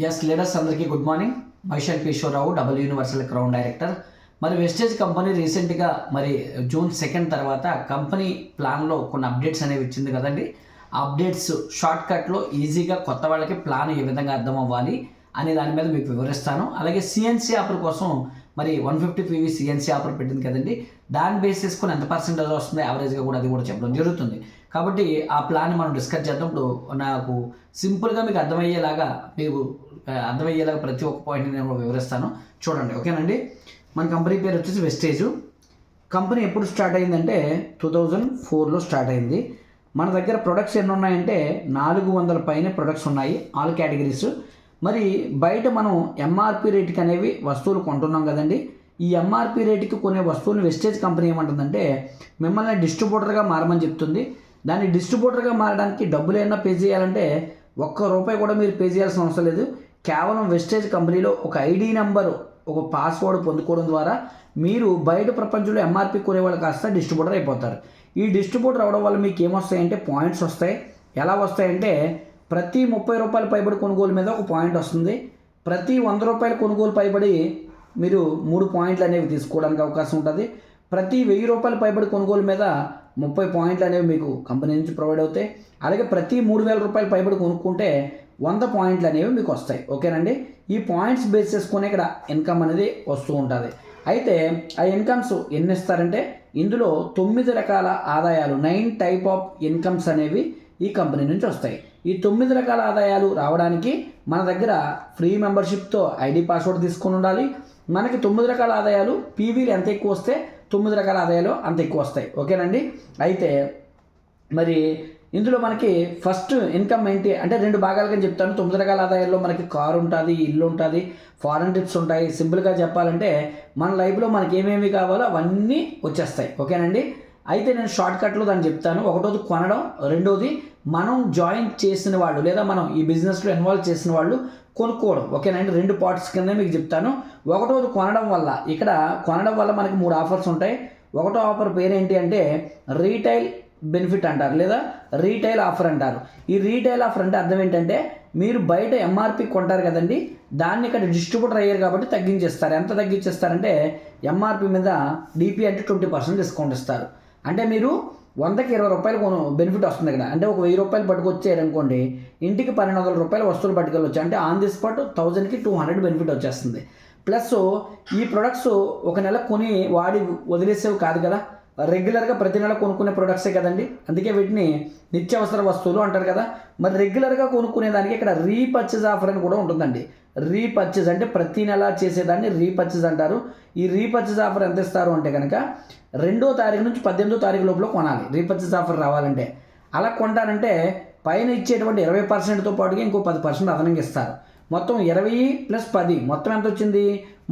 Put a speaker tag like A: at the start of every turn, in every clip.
A: Yes leaders అందరికీ good morning. మైషన్ Kishorerao double universal crown director. మరి వెస్టేజ్ కంపెనీ రీసెంట్గా మరి జూన్ 2 తర్వాత కంపెనీ ప్లాన్లో కొన్ని అప్డేట్స్ అనేవి ఇచ్చింది కదండి. ఆ అప్డేట్స్ షార్ట్కట్లో ఈజీగా కొత్త వాళ్ళకి ప్లాన్ ఏ విధంగా అర్థం అవ్వాలి అనే దాని మీద మీకు వివరిస్తాను. అలాగే సిఎన్సీ ఆఫర్ కోసం మరి 150 PV సిఎన్సీ ఆఫర్ పెట్టింది కదండి, దాన్ని బేస్ చేసుకుని ఎంత పర్సెంటేజ్ వస్తుంది యావరేజ్గా కూడా అది కూడా చెప్పడం జరుగుతుంది. కాబట్టి ఆ ప్లాన్ మనం డిస్కస్ చేద్దాం. ఇప్పుడు నాకు సింపుల్గా మీకు అర్థమయ్యేలాగా ప్రతి ఒక్క పాయింట్ నేను వివరిస్తాను, చూడండి. ఓకేనండి. మన కంపెనీ పేరు వచ్చేసి వెస్టేజ్. కంపెనీ ఎప్పుడు స్టార్ట్ అయిందంటే 2004లో స్టార్ట్ అయింది. మన దగ్గర ప్రొడక్ట్స్ ఎన్ని ఉన్నాయంటే 400 పైన ప్రొడక్ట్స్ ఉన్నాయి, ఆల్ కేటగిరీస్. మరి బయట మనం ఎంఆర్పి రేటుకి అనేవి వస్తువులు కొంటున్నాం కదండి. ఈ ఎంఆర్పి రేటుకి కొనే వస్తువులు వెస్టేజ్ కంపెనీ ఏమంటుందంటే మిమ్మల్ని డిస్ట్రిబ్యూటర్గా మారమని చెప్తుంది. దాన్ని డిస్ట్రిబ్యూటర్గా మారడానికి డబ్బులు ఏమన్నా పే చేయాలంటే ₹1 కూడా మీరు పే చేయాల్సిన అవసరం లేదు. కేవలం వెస్టేజ్ కంపెనీలో ఒక ఐడి నెంబరు, ఒక పాస్వర్డ్ పొందుకోవడం ద్వారా మీరు బయట ప్రపంచంలో ఎంఆర్పి కొనేవాళ్ళు కాస్త డిస్ట్రిబ్యూటర్ అయిపోతారు. ఈ డిస్ట్రిబ్యూటర్ అవడం వల్ల మీకు ఏమొస్తాయంటే పాయింట్స్ వస్తాయి. ఎలా వస్తాయంటే ప్రతి ₹30 పైబడి కొనుగోలు మీద ఒక పాయింట్ వస్తుంది. ప్రతి ₹100 కొనుగోలు పైబడి మీరు 3 పాయింట్లు అనేవి తీసుకోవడానికి అవకాశం ఉంటుంది. ప్రతి ₹1000 పైబడి కొనుగోలు మీద 30 పాయింట్లు అనేవి మీకు కంపెనీ నుంచి ప్రొవైడ్ అవుతాయి. అలాగే ప్రతి ₹3000 పైబడి కొనుక్కుంటే 100 పాయింట్లు అనేవి మీకు వస్తాయి. ఓకేనండి. ఈ పాయింట్స్ బేస్ చేసుకుని ఇక్కడ ఇన్కమ్ అనేది వస్తూ ఉంటుంది. అయితే ఆ ఇన్కమ్స్ ఎన్ని ఇస్తారంటే ఇందులో 9 రకాల ఆదాయాలు, 9 టైప్ ఆఫ్ ఇన్కమ్స్ అనేవి ఈ కంపెనీ నుంచి వస్తాయి. ఈ 9 రకాల ఆదాయాలు రావడానికి మన దగ్గర ఫ్రీ మెంబర్షిప్తో ఐడి పాస్వర్డ్ తీసుకొని ఉండాలి. మనకి 9 రకాల ఆదాయాలు పీవీలు ఎంత ఎక్కువ వస్తే 9 రకాల ఆదాయాలు అంత ఎక్కువ వస్తాయి. ఓకేనండి. అయితే మరి ఇందులో మనకి ఫస్ట్ ఇన్కమ్ ఏంటి అంటే 2 భాగాలుగా చెప్తాను. 9 రకాల ఆదాయాల్లో మనకి కారు ఉంటుంది, ఇల్లు ఉంటుంది, ఫారెన్ ట్రిప్స్ ఉంటాయి. సింపుల్గా చెప్పాలంటే మన లైఫ్లో మనకి ఏమేమి కావాలో అవన్నీ వచ్చేస్తాయి. ఓకేనండి. అయితే నేను షార్ట్కట్లో దాన్ని చెప్తాను. ఒకటోది కొనడం, రెండోది మనం జాయిన్ చేసిన వాళ్ళు లేదా మనం ఈ బిజినెస్లో ఇన్వాల్వ్ చేసిన వాళ్ళు కొనుక్కోవడం. ఓకేనండి. 2 పార్ట్స్ కింద మీకు చెప్తాను. ఒకటోది కొనడం వల్ల, ఇక్కడ కొనడం వల్ల మనకి 3 ఆఫర్స్ ఉంటాయి. ఒకటో ఆఫర్ పేరు ఏంటి అంటే రీటైల్ బెనిఫిట్ అంటారు లేదా రీటైల్ ఆఫర్ అంటారు. ఈ రీటైల్ ఆఫర్ అంటే అర్థం ఏంటంటే మీరు బయట ఎంఆర్పి కొంటారు కదండి, దాన్ని ఇక్కడ డిస్ట్రిబ్యూటర్ అయ్యారు కాబట్టి తగ్గించేస్తారు. ఎంత తగ్గించేస్తారంటే ఎంఆర్పి మీద డిపి అంటే 20% డిస్కౌంట్ ఇస్తారు. అంటే మీరు 100కి ₹20 బెనిఫిట్ వస్తుంది ఇక్కడ. అంటే ఒక ₹1000 పట్టుకొచ్చారనుకోండి, ఇంటికి ₹1200 వస్తువులు పట్టుకెళ్ళొచ్చు. అంటే ఆన్ ది స్పాట్ 1000కి 200 బెనిఫిట్ వచ్చేస్తుంది. ప్లస్ ఈ ప్రొడక్ట్స్ ఒక నెల కొని వాడి వదిలేసేవి కాదు కదా, రెగ్యులర్గా ప్రతి నెల కొనుక్కునే ప్రొడక్ట్సే కదండి. అందుకే వీటిని నిత్యావసర వస్తువులు అంటారు కదా. మరి రెగ్యులర్గా కొనుక్కునేదానికి ఇక్కడ రీపర్చేజ్ ఆఫర్ అని కూడా ఉంటుందండి. రీపర్చేజ్ అంటే ప్రతి నెల చేసేదాన్ని రీపర్చేజ్ అంటారు. ఈ రీపర్చేజ్ ఆఫర్ ఎంత ఇస్తారు అంటే కనుక 2వ తారీఖు నుంచి 18వ తారీఖు లోపల కొనాలి రీపర్చేజ్ ఆఫర్ రావాలంటే. అలా కొంటారంటే పైన ఇచ్చేటువంటి 20%తో పాటుగా ఇంకో 10% అదనంగా ఇస్తారు. మొత్తం 20 + 10 మొత్తం ఎంత వచ్చింది?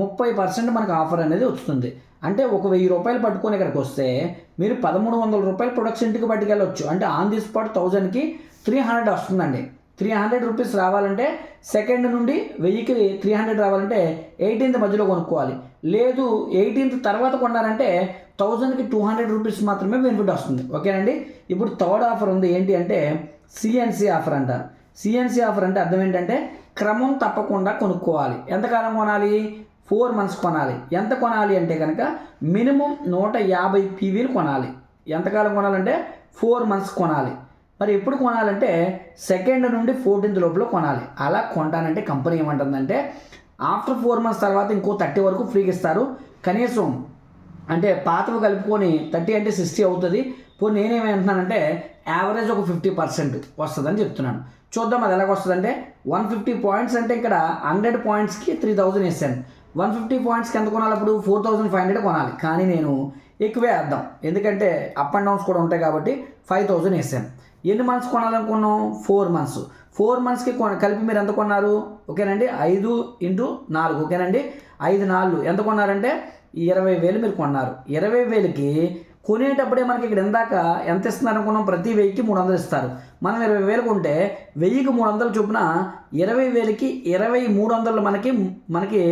A: 30% మనకు ఆఫర్ అనేది వస్తుంది. అంటే ఒక ₹1000 పట్టుకొని ఇక్కడికి వస్తే మీరు ₹1300 ప్రొడక్ట్స్ ఇంటికి పట్టుకెళ్ళొచ్చు. అంటే ఆన్ ది స్పాట్ 1000కి 300 వస్తుందండి. ₹300 రావాలంటే సెకండ్ నుండి 1000కి 300 రావాలంటే 18th మధ్యలో కొనుక్కోవాలి. లేదు 18th తర్వాత కొన్నారంటే 1000కి ₹200 మాత్రమే బెనిఫిట్ వస్తుంది. ఓకేనండి. ఇప్పుడు థర్డ్ ఆఫర్ ఉంది. ఏంటి అంటే సిఎన్సీ ఆఫర్ అంటారు. సిఎన్సీ ఆఫర్ అంటే అర్థం ఏంటంటే క్రమం తప్పకుండా కొనుక్కోవాలి. ఎంతకాలం కొనాలి? 4 months కొనాలి. ఎంత కొనాలి అంటే కనుక మినిమం 150 PVలు కొనాలి. ఎంతకాలం కొనాలంటే 4 months కొనాలి. మరి ఎప్పుడు కొనాలంటే 2nd నుండి 14th లోపల కొనాలి. అలా కొంటానంటే కంపెనీ ఏమంటుందంటే ఆఫ్టర్ 4 months తర్వాత ఇంకో 30 వరకు ఫ్రీగా ఇస్తారు. కనీసం అంటే పాతవి కలుపుకొని 30 అంటే 60 అవుతుంది. ఇప్పుడు నేనేమంటున్నానంటే యావరేజ్ ఒక 50% వస్తుందని చెప్తున్నాను. చూద్దాం అది ఎలాగ వస్తుందంటే 150 పాయింట్స్ అంటే ఇక్కడ 100 పాయింట్స్కి 3000 వేసాను. 150 పాయింట్స్కి ఎంత కొనాలి? అప్పుడు 4500 కొనాలి. కానీ నేను ఎక్కువే వేద్దాం, ఎందుకంటే అప్ అండ్ డౌన్స్ కూడా ఉంటాయి కాబట్టి 5000 వేసాను. ఎన్ని మంత్స్ కొనాలనుకున్నాం? 4 months. 4 monthsకి కలిపి మీరు ఎంత కొన్నారు? ఓకేనండి. 5 × 4. ఓకేనండి. 5 × 4 ఎంత కొన్నారంటే 20,000 మీరు కొన్నారు. 20,000కి కొనేటప్పుడే మనకి ఇక్కడ ఇందాక ఎంత ఇస్తున్నారు అనుకున్నాం? ప్రతి 1000కి 300 ఇస్తారు. మనం 20,000 కొంటే 1000కి 300 చొప్పున 20,000కి 2300 మనకి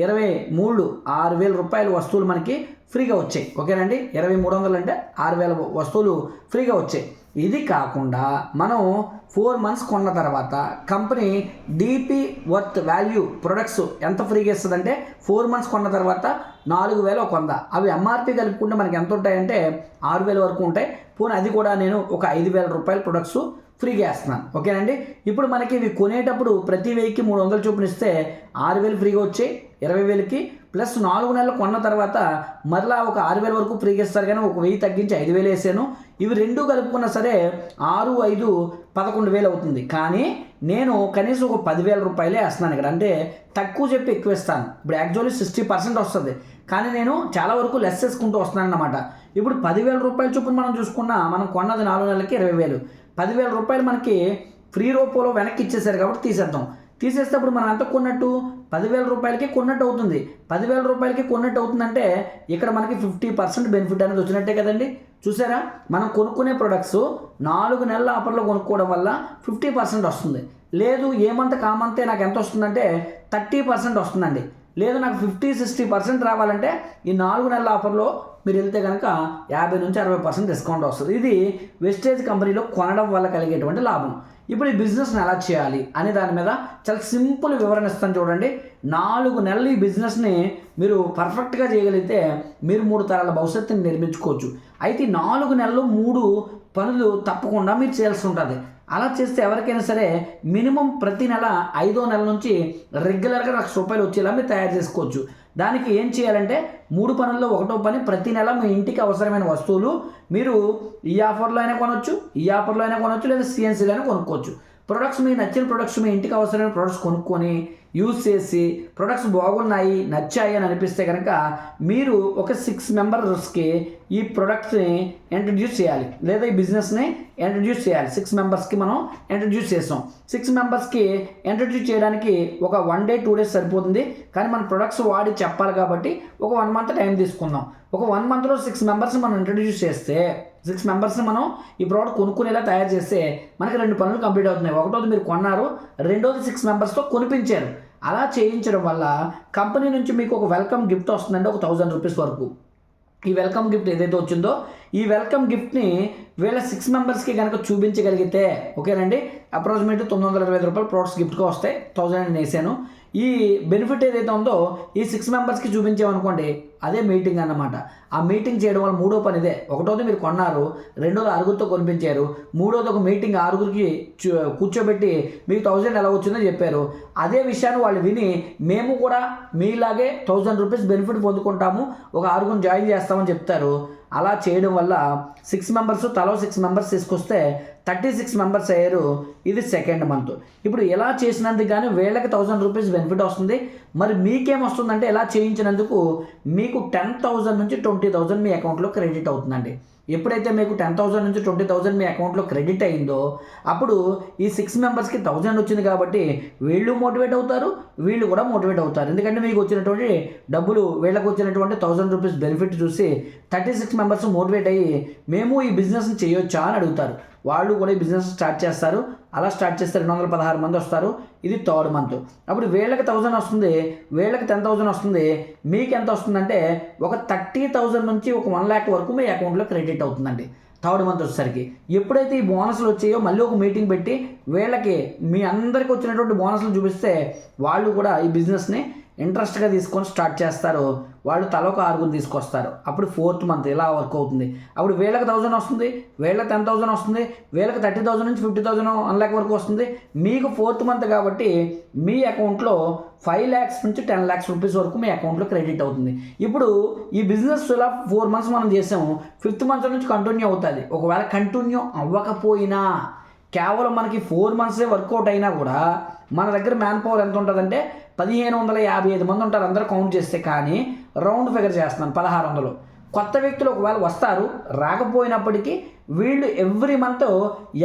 A: 23 ₹6,000 వస్తువులు మనకి ఫ్రీగా వచ్చాయి. ఓకేనండి, 2300 అంటే 6000 వస్తువులు ఫ్రీగా వచ్చాయి. ఇది కాకుండా మనం 4 months కొన్న తర్వాత company DP worth value products ఎంత ఫ్రీగా ఇస్తుందంటే 4 months కొన్న తర్వాత 4100, అవి ఎంఆర్పి కలుపుకుంటే మనకి ఎంత ఉంటాయంటే 6000 వరకు ఉంటాయి. పోనీ అది కూడా నేను ఒక 5000 రూపాయల ప్రొడక్ట్స్ ఫ్రీగా వేస్తున్నాను. ఓకేనండి, ఇప్పుడు మనకి ఇవి కొనేటప్పుడు ప్రతి 1000కి 300 చొప్పున ఇస్తే 6000 ఫ్రీగా వచ్చాయి. 20000కి ప్లస్ 4 నెలలు కొన్న తర్వాత మరలా ఒక 6000 వరకు ఫ్రీగా ఇస్తారు. కానీ ఒక 1000 తగ్గించి 5000 వేసాను. ఇవి రెండు కలుపుకున్నా సరే 6, 5, 11,000 అవుతుంది. కానీ నేను కనీసం ఒక 10,000 రూపాయలే వేస్తున్నాను ఇక్కడ. అంటే తక్కువ చెప్పి ఎక్కువ ఇస్తాను. ఇప్పుడు యాక్చువల్లీ 60% వస్తుంది, కానీ నేను చాలా వరకు లెస్ వేసుకుంటూ వస్తున్నాను అన్నమాట. ఇప్పుడు 10,000 రూపాయల చొప్పున మనం చూసుకున్నా, మనం కొన్నది 4 నెలలకి 20,000, 10,000 రూపాయలు మనకి ఫ్రీ రూపంలో వెనక్కి ఇచ్చేసారు కాబట్టి తీసేద్దాం. తీసేసేటప్పుడు మనం ఎంత కొన్నట్టు 10,000 రూపాయలకి కొన్నట్టు అవుతుంది. 10,000 రూపాయలకి కొన్నట్టు అవుతుందంటే ఇక్కడ మనకి 50% బెనిఫిట్ అనేది వచ్చినట్టే కదండి. చూసారా, మనం కొనుక్కునే ప్రొడక్ట్స్ 4 నెలల ఆఫర్లో కొనుక్కోవడం వల్ల 50% వస్తుంది. లేదు ఏమంత కామంతే నాకు ఎంత వస్తుందంటే 30% వస్తుందండి. లేదు నాకు 50-60% రావాలంటే ఈ 4 నెలల ఆఫర్లో మీరు వెళ్తే కనుక 50 నుంచి 60% డిస్కౌంట్ వస్తుంది. ఇది వెస్టేజ్ కంపెనీలో కొనడం వల్ల కలిగేటువంటి లాభం. ఇప్పుడు ఈ బిజినెస్ని ఎలా చేయాలి అనే దాని మీద చాలా సింపుల్ వివరణ ఇస్తాను చూడండి. 4 నెలలు ఈ బిజినెస్ని మీరు పర్ఫెక్ట్గా చేయగలిగితే మీరు 3 తరాల భవిష్యత్తుని నిర్మించుకోవచ్చు. అయితే 4 నెలలు 3 పనులు తప్పకుండా మీరు చేయాల్సి ఉంటుంది. అలా చేస్తే ఎవరికైనా సరే మినిమం ప్రతి నెల 5వ నెల నుంచి రెగ్యులర్గా ₹1,00,000 వచ్చేలా మీరు తయారు చేసుకోవచ్చు. దానికి ఏం చేయాలంటే 3 పనుల్లో 1వ పని, ప్రతి నెల మీ ఇంటికి అవసరమైన వస్తువులు మీరు ఈ ఆఫర్లో అయినా కొనవచ్చు, ఈ ఆఫర్లో అయినా కొనవచ్చు, లేదా సిఎన్సీలో అయినా కొనుక్కోవచ్చు. ప్రొడక్ట్స్ మీకు నచ్చిన ప్రొడక్ట్స్ మీ ఇంటికి అవసరమైన ప్రొడక్ట్స్ కొనుక్కొని యూజ్ చేసి ప్రొడక్ట్స్ బాగున్నాయి, నచ్చాయి అని అనిపిస్తే కనుక మీరు ఒక 6 మెంబర్స్కి ఈ ప్రొడక్ట్స్ని ఇంట్రడ్యూస్ చేయాలి, లేదా ఈ బిజినెస్ని ఇంట్రడ్యూస్ చేయాలి. 6 మెంబర్స్కి మనం ఇంట్రడ్యూస్ చేస్తాం. 6 మెంబర్స్కి ఇంట్రడ్యూస్ చేయడానికి ఒక 1 day 2 days సరిపోతుంది. కానీ మన ప్రొడక్ట్స్ వాడి చెప్పాలి కాబట్టి ఒక 1 month టైం తీసుకుందాం. ఒక 1 monthలో 6 మెంబర్స్ని మనం ఇంట్రడ్యూస్ చేస్తే 6 మెంబర్స్ని మనం ఈ ప్రోడక్ట్ కొనుక్కునేలా తయారు చేస్తే మనకి 2 పనులు కంప్లీట్ అవుతున్నాయి. ఒకటోది మీరు కొన్నారు, రెండోది 6 మెంబర్స్తో కొనిపించారు. అలా చేయించడం వల్ల కంపెనీ నుంచి మీకు ఒక వెల్కమ్ గిఫ్ట్ వస్తుందండి, ఒక ₹1000 వరకు. ఈ వెల్కమ్ గిఫ్ట్ ఏదైతే వచ్చిందో ఈ వెల్కమ్ గిఫ్ట్ని వీళ్ళ 6 మెంబర్స్కి కనుక చూపించగలిగితే ఓకేనండి, అప్రాక్సిమేట్ ₹925 ప్రొడక్ట్స్ గిఫ్ట్గా వస్తాయి. 1000 నేను వేసాను. ఈ బెనిఫిట్ ఏదైతే ఉందో ఈ 6 మెంబర్స్కి చూపించామనుకోండి, అదే మీటింగ్ అన్నమాట. ఆ మీటింగ్ చేయడం వల్ల 3వ పని ఇదే. ఒకటోది మీరు కొన్నారు, రెండోది 6గురితో కొనిపించారు, మూడోది ఒక మీటింగ్ 6గురికి కూర్చోబెట్టి మీకు 1000 ఎలా వచ్చిందో చెప్పారు. అదే విషయాన్ని వాళ్ళు విని మేము కూడా మీలాగే ₹1000 బెనిఫిట్ పొందుకుంటాము, ఒక 6గురిని జాయిన్ చేస్తామని చెప్తారు. అలా చేయడం వల్ల 6 మెంబర్స్ తలో 6 మెంబర్స్ తీసుకొస్తే 36 మెంబర్స్ అయ్యారు. ఇది 2nd month. ఇప్పుడు ఎలా చేసినందుకు కానీ వీళ్ళకి ₹1000 బెనిఫిట్ వస్తుంది. మరి మీకేం వస్తుందంటే ఎలా చేయించినందుకు మీకు 10,000 నుంచి 20,000 మీ అకౌంట్లో క్రెడిట్ అవుతుందండి. ఎప్పుడైతే మీకు 10,000 నుంచి 20,000 మీ అకౌంట్లో క్రెడిట్ అయిందో అప్పుడు ఈ 6 మెంబర్స్కి 1000 వచ్చింది కాబట్టి వీళ్ళు మోటివేట్ అవుతారు, వీళ్ళు కూడా మోటివేట్ అవుతారు. ఎందుకంటే మీకు వచ్చినటువంటి డబ్బులు వీళ్ళకి వచ్చినటువంటి ₹1000 బెనిఫిట్ చూసి 36 మెంబర్స్ మోటివేట్ అయ్యి మేము ఈ బిజినెస్ని చేయొచ్చా అని అడుగుతారు. వాళ్ళు కూడా ఈ బిజినెస్ స్టార్ట్ చేస్తారు. అలా స్టార్ట్ చేస్తే 216 మంది వస్తారు. ఇది 3rd month. అప్పుడు వీళ్ళకి 1000 వస్తుంది, వీళ్ళకి 10,000 వస్తుంది. మీకు ఎంత వస్తుందంటే ఒక 30,000 నుంచి ఒక 1 lakh వరకు మీ అకౌంట్లో క్రెడిట్ అవుతుందండి 3rd month వచ్చేసరికి. ఎప్పుడైతే ఈ బోనస్లు వచ్చాయో మళ్ళీ ఒక మీటింగ్ పెట్టి వీళ్ళకి మీ అందరికీ వచ్చినటువంటి బోనస్లు చూపిస్తే వాళ్ళు కూడా ఈ బిజినెస్ని ఇంట్రెస్ట్గా తీసుకొని స్టార్ట్ చేస్తారు. వాళ్ళు తలొక 6గురిని తీసుకొస్తారు. అప్పుడు 4th month ఇలా వర్క్ అవుతుంది. అప్పుడు వీళ్ళకి 1000 వస్తుంది, వీళ్ళకి 10,000 వస్తుంది, వీళ్ళకి 30,000 నుంచి 50,000 1 lakh వరకు వస్తుంది. మీకు 4th month కాబట్టి మీ అకౌంట్లో 5 lakhs నుంచి 10 lakhs రూపీస్ వరకు మీ అకౌంట్లో క్రెడిట్ అవుతుంది. ఇప్పుడు ఈ బిజినెస్ ఇలా 4 months మనం చేసాము, 5th month నుంచి కంటిన్యూ అవుతుంది. ఒకవేళ కంటిన్యూ అవ్వకపోయినా కేవలం మనకి 4 months వర్కౌట్ అయినా కూడా మన దగ్గర మ్యాన్ పవర్ ఎంత ఉంటుందంటే 1555 మంది ఉంటారు అందరూ కౌంట్ చేస్తే. కానీ రౌండ్ ఫిగర్ చేస్తున్నాను 1600. కొత్త వ్యక్తులు ఒకవేళ వస్తారు, రాకపోయినప్పటికీ వీళ్ళు ఎవ్రీ మంత్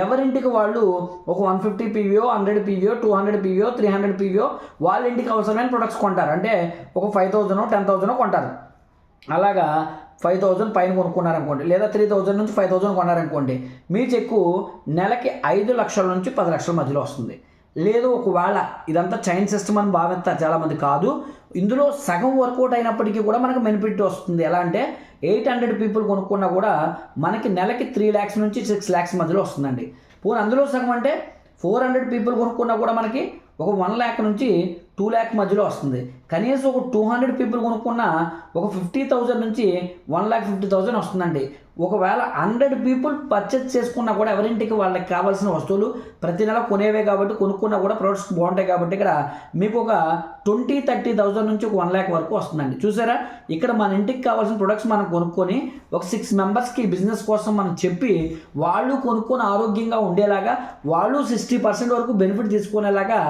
A: ఎవరింటికి వాళ్ళు ఒక 150 PVO, 100 PVO, 200 PVO, 300 PVO వాళ్ళ ఇంటికి అవసరమైన ప్రొడక్ట్స్ కొంటారు. అంటే ఒక 5,000 10,000 కొంటారు. అలాగా 5,000 పైన కొనుక్కున్నారనుకోండి, లేదా 3,000 నుంచి 5,000 కొన్నారనుకోండి, మీ చెక్కు నెలకి 5 లక్షల నుంచి 10 లక్షల మధ్యలో వస్తుంది. లేదు ఒకవేళ ఇదంతా చైన్ సిస్టమ్ అని భావిస్తారు చాలామంది. కాదు, ఇందులో సగం వర్కౌట్ అయినప్పటికీ కూడా మనకు బెనిఫిట్ వస్తుంది. ఎలా అంటే 800 పీపుల్ కొనుక్కున్నా కూడా మనకి నెలకి 3 lakhs నుంచి 6 lakhs మధ్యలో వస్తుందండి. పోనీ అందులో సగం అంటే 400 పీపుల్ కొనుక్కున్నా కూడా మనకి ఒక 1 lakh నుంచి 2 lakh మధ్యలో వస్తుంది. కనీసం ఒక 200 పీపుల్ కొనుక్కున్న ఒక 50,000 నుంచి 1,50,000 వస్తుందండి. ఒకవేళ 100 పీపుల్ పర్చేస్ చేసుకున్నా కూడా ఎవరింటికి వాళ్ళకి కావాల్సిన వస్తువులు ప్రతి నెల కొనేవే కాబట్టి కొనుక్కున్నా కూడా ప్రొడక్ట్స్ బాగుంటాయి కాబట్టి ఇక్కడ మీకు ఒక 20-30,000 నుంచి ఒక 1 lakh వరకు వస్తుందండి. చూసారా, ఇక్కడ మన ఇంటికి కావాల్సిన ప్రొడక్ట్స్ మనం కొనుక్కొని ఒక 6 మెంబర్స్కి బిజినెస్ కోసం మనం చెప్పి వాళ్ళు కొనుక్కొని ఆరోగ్యంగా ఉండేలాగా వాళ్ళు 60% వరకు బెనిఫిట్ తీసుకునేలాగా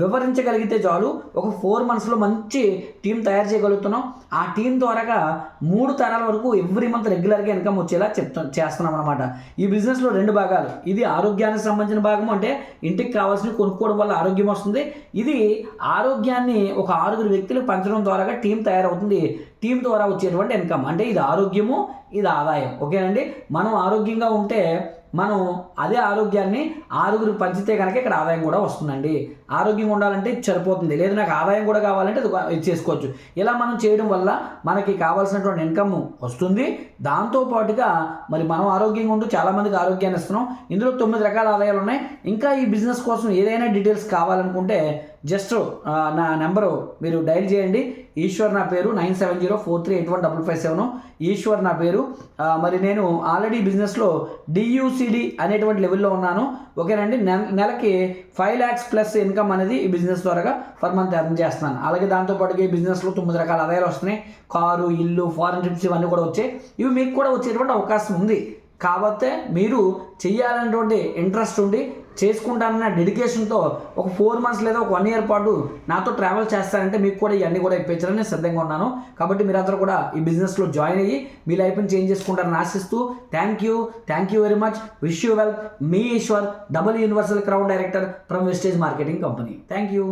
A: వివరించగలిగితే చాలు. ఒక 4 monthsలో మంచి టీం తయారు చేయగలుగుతున్నాం. ఆ టీం ద్వారాగా 3 తరాల వరకు ఎవ్రీ మంత్ రెగ్యులర్గా ఇన్కమ్ వచ్చేలా చేస్తున్నాం అనమాట. ఈ బిజినెస్లో 2 భాగాలు. ఇది ఆరోగ్యానికి సంబంధించిన భాగం, అంటే ఇంటికి కావాల్సినవి కొనుక్కోవడం వల్ల ఆరోగ్యం వస్తుంది. ఇది ఆరోగ్యాన్ని ఒక 6 వ్యక్తులు పంచడం ద్వారా టీం తయారవుతుంది. టీం ద్వారా వచ్చేటువంటి ఇన్కమ్, అంటే ఇది ఆరోగ్యము, ఇది ఆదాయం. ఓకేనండి, మనం ఆరోగ్యంగా ఉంటే మనం అదే ఆరోగ్యాన్ని 6 పంచితే కనుక ఇక్కడ ఆదాయం కూడా వస్తుందండి. ఆరోగ్యంగా ఉండాలంటే సరిపోతుంది, లేదు నాకు ఆదాయం కూడా కావాలంటే ఇది చేసుకోవచ్చు. ఇలా మనం చేయడం వల్ల మనకి కావాల్సినటువంటి ఇన్కమ్ వస్తుంది. దాంతోపాటుగా మరి మనం ఆరోగ్యంగా ఉంటూ చాలామందికి ఆరోగ్యాన్ని ఇస్తున్నాం. ఇందులో 9 రకాల ఆదాయాలు ఉన్నాయి. ఇంకా ఈ బిజినెస్ కోసం ఏదైనా డీటెయిల్స్ కావాలనుకుంటే జస్ట్ నా నెంబరు మీరు డైల్ చేయండి. ఈశ్వర్ నా పేరు, 9704381557. ఈశ్వర్ నా పేరు. మరి నేను ఆల్రెడీ బిజినెస్లో DUCD అనేటువంటి లెవెల్లో ఉన్నాను. ఓకేనండి, నెలకి 5 lakhs ప్లస్ ఇన్కమ్ అనేది ఈ బిజినెస్ ద్వారా పర్ మంత్ ఎర్న్ చేస్తున్నాను. అలాగే దాంతోపాటుగా ఈ బిజినెస్లో 9 రకాల ఆదాయాలు వస్తున్నాయి. కారు, ఇల్లు, ఫారెన్ ట్రిప్స్ ఇవన్నీ కూడా వచ్చాయి. ఇవి మీకు కూడా వచ్చేటువంటి అవకాశం ఉంది. కాకపోతే మీరు చెయ్యాలనేటువంటి ఇంట్రెస్ట్ ఉండి చేసుకుంటానన్న డెడికేషన్తో ఒక 4 months లేదా ఒక 1 year పాటు నాతో ట్రావెల్ చేస్తారంటే మీకు కూడా ఇవన్నీ కూడా ఇప్పించాలని నేను సిద్ధంగా ఉన్నాను. కాబట్టి మీరందరూ కూడా ఈ బిజినెస్లో జాయిన్ అయ్యి మీ లైఫ్ని చేంజ్ చేసుకుంటారని ఆశిస్తూ thank you very much. Wish you well. మీ Eshwar, double universal crown director from Vestige marketing company. Thank you.